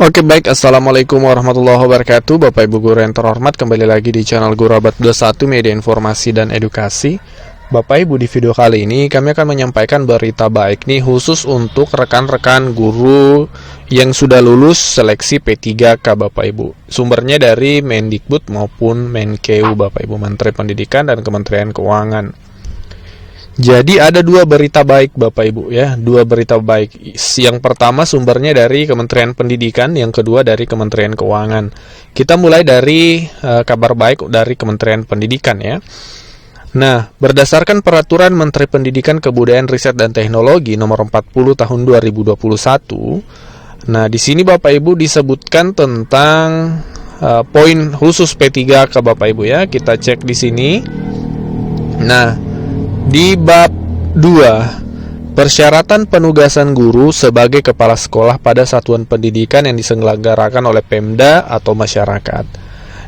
Oke baik, Assalamualaikum warahmatullahi wabarakatuh. Bapak Ibu Guru yang terhormat, kembali lagi di channel Guru Abad 21 Media Informasi dan Edukasi. Bapak Ibu, di video kali ini kami akan menyampaikan berita baik nih khusus untuk rekan-rekan guru yang sudah lulus seleksi P3K Bapak Ibu. Sumbernya dari Mendikbud maupun Menkeu Bapak Ibu, Menteri Pendidikan dan Kementerian Keuangan. Jadi ada dua berita baik Bapak Ibu ya, dua berita baik. Yang pertama sumbernya dari Kementerian Pendidikan, yang kedua dari Kementerian Keuangan. Kita mulai dari kabar baik dari Kementerian Pendidikan ya. Nah, berdasarkan peraturan Menteri Pendidikan, Kebudayaan, Riset dan Teknologi nomor 40 tahun 2021. Nah, di sini Bapak Ibu disebutkan tentang poin khusus P3K Bapak Ibu ya. Kita cek di sini. Nah, di bab 2, persyaratan penugasan guru sebagai kepala sekolah pada satuan pendidikan yang diselenggarakan oleh Pemda atau masyarakat.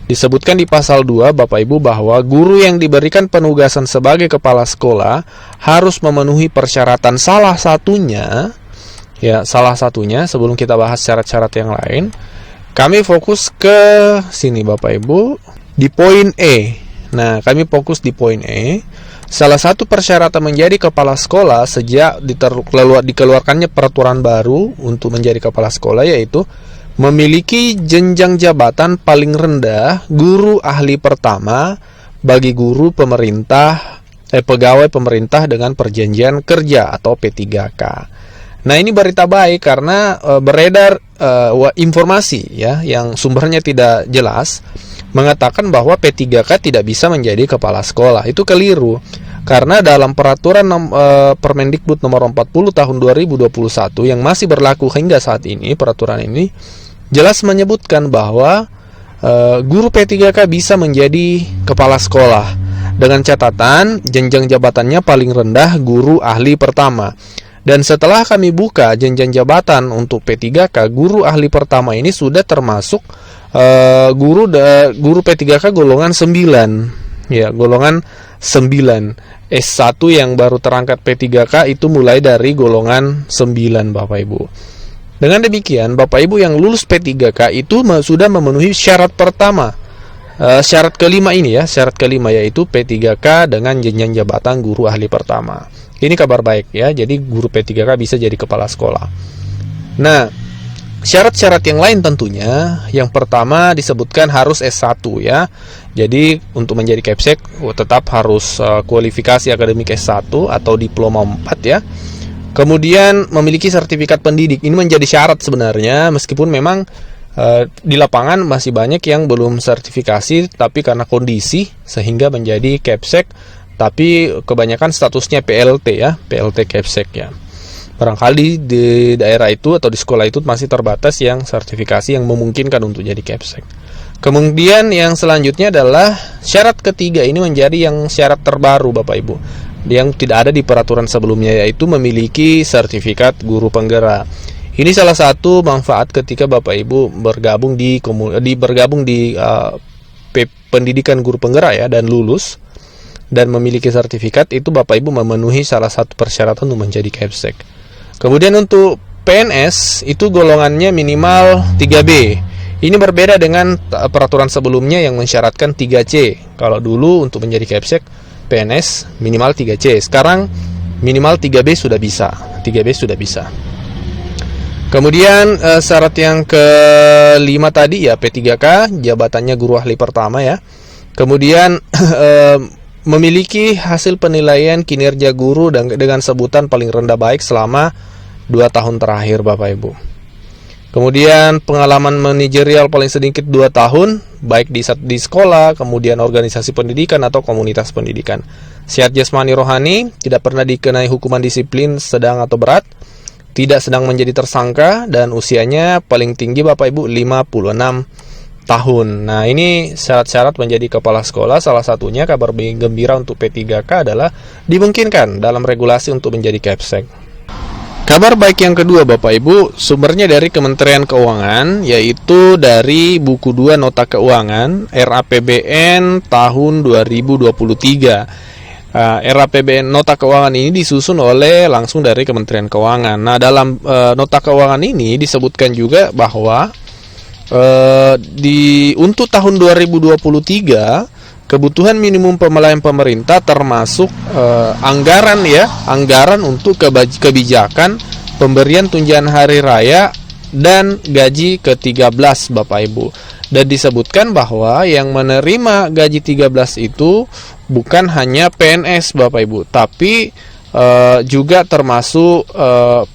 Disebutkan di pasal 2 Bapak Ibu bahwa guru yang diberikan penugasan sebagai kepala sekolah harus memenuhi persyaratan salah satunya sebelum kita bahas syarat-syarat yang lain. Kami fokus ke sini Bapak Ibu di poin E. Nah, kami fokus di poin E. Salah satu persyaratan menjadi kepala sekolah sejak dikeluarkannya peraturan baru untuk menjadi kepala sekolah yaitu memiliki jenjang jabatan paling rendah guru ahli pertama bagi guru pegawai pemerintah dengan perjanjian kerja atau P3K. Nah, ini berita baik karena beredar informasi ya yang sumbernya tidak jelas mengatakan bahwa P3K tidak bisa menjadi kepala sekolah. Itu keliru. Karena dalam peraturan Permendikbud nomor 40 tahun 2021 yang masih berlaku hingga saat ini, peraturan ini jelas menyebutkan bahwa guru P3K bisa menjadi kepala sekolah dengan catatan jenjang jabatannya paling rendah guru ahli pertama. Dan setelah kami buka jenjang jabatan untuk P3K, guru ahli pertama ini sudah termasuk guru P3K golongan 9. Ya, golongan 9. S1 yang baru terangkat P3K itu mulai dari golongan 9 Bapak Ibu. Dengan demikian, Bapak Ibu yang lulus P3K itu sudah memenuhi syarat pertama. Syarat kelima ini ya, syarat kelima yaitu P3K dengan jenjang jabatan guru ahli pertama. Ini kabar baik ya, jadi guru P3K bisa jadi kepala sekolah. Nah, syarat-syarat yang lain tentunya, yang pertama disebutkan harus S1 ya. Jadi untuk menjadi Kepsek tetap harus kualifikasi akademik S1 atau diploma 4 ya. Kemudian memiliki sertifikat pendidik. Ini menjadi syarat sebenarnya, meskipun memang di lapangan masih banyak yang belum sertifikasi tapi karena kondisi sehingga menjadi Kepsek, tapi kebanyakan statusnya PLT ya, PLT Kepsek ya. Barangkali di daerah itu atau di sekolah itu masih terbatas yang sertifikasi yang memungkinkan untuk jadi Kepsek. Kemudian yang selanjutnya adalah syarat ketiga, ini menjadi yang syarat terbaru Bapak Ibu yang tidak ada di peraturan sebelumnya, yaitu memiliki sertifikat guru penggerak. Ini salah satu manfaat ketika Bapak Ibu bergabung di pendidikan guru penggerak ya dan lulus dan memiliki sertifikat, itu Bapak Ibu memenuhi salah satu persyaratan untuk menjadi Kepsek. Kemudian untuk PNS itu golongannya minimal 3B. Ini berbeda dengan peraturan sebelumnya yang mensyaratkan 3C. Kalau dulu untuk menjadi Kepsek PNS minimal 3C. Sekarang minimal 3B sudah bisa. 3B sudah bisa. Kemudian syarat yang kelima tadi ya P3K, jabatannya guru ahli pertama ya. Kemudian memiliki hasil penilaian kinerja guru dengan sebutan paling rendah baik selama 2 tahun terakhir Bapak Ibu. Kemudian pengalaman manajerial paling sedikit 2 tahun, baik di sekolah, kemudian organisasi pendidikan atau komunitas pendidikan. Sehat jasmani rohani, tidak pernah dikenai hukuman disiplin sedang atau berat, tidak sedang menjadi tersangka, dan usianya paling tinggi Bapak Ibu 56 tahun. Nah, ini syarat-syarat menjadi kepala sekolah. Salah satunya kabar gembira untuk P3K adalah dimungkinkan dalam regulasi untuk menjadi Kepsek. Kabar baik yang kedua Bapak Ibu, sumbernya dari Kementerian Keuangan, yaitu dari buku 2 Nota Keuangan RAPBN tahun 2023. RAPBN Nota Keuangan ini disusun langsung dari Kementerian Keuangan. Nah, dalam Nota Keuangan ini disebutkan juga bahwa Untuk tahun 2023 kebutuhan minimum pembelian pemerintah termasuk anggaran untuk kebijakan pemberian tunjangan hari raya dan gaji ke-13 Bapak Ibu. Dan disebutkan bahwa yang menerima gaji 13 itu bukan hanya PNS Bapak Ibu, tapi juga termasuk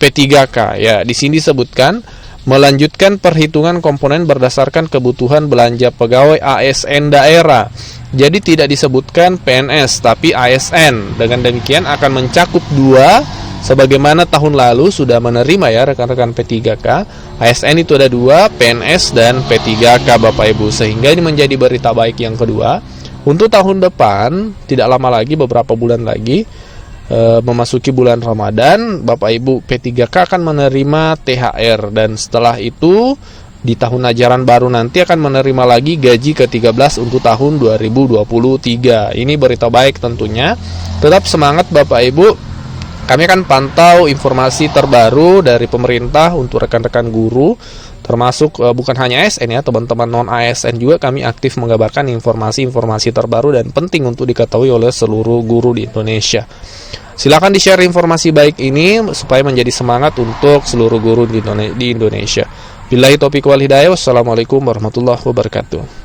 P3K ya. Di sini disebutkan melanjutkan perhitungan komponen berdasarkan kebutuhan belanja pegawai ASN daerah. Jadi tidak disebutkan PNS tapi ASN. Dengan demikian akan mencakup dua, sebagaimana tahun lalu sudah menerima ya rekan-rekan P3K. ASN itu ada dua, PNS dan P3K Bapak Ibu. Sehingga ini menjadi berita baik yang kedua. Untuk tahun depan, tidak lama lagi, beberapa bulan lagi, memasuki bulan Ramadan, Bapak Ibu P3K akan menerima THR. Dan setelah itu di tahun ajaran baru nanti akan menerima lagi gaji ke-13 untuk tahun 2023. Ini berita baik tentunya. Tetap semangat Bapak Ibu. Kami akan pantau informasi terbaru dari pemerintah untuk rekan-rekan guru, termasuk bukan hanya ASN ya, teman-teman non-ASN juga kami aktif mengabarkan informasi-informasi terbaru dan penting untuk diketahui oleh seluruh guru di Indonesia. Silakan di-share informasi baik ini supaya menjadi semangat untuk seluruh guru di Indonesia. Billahi taufiq wal hidayah. Wassalamualaikum warahmatullahi wabarakatuh.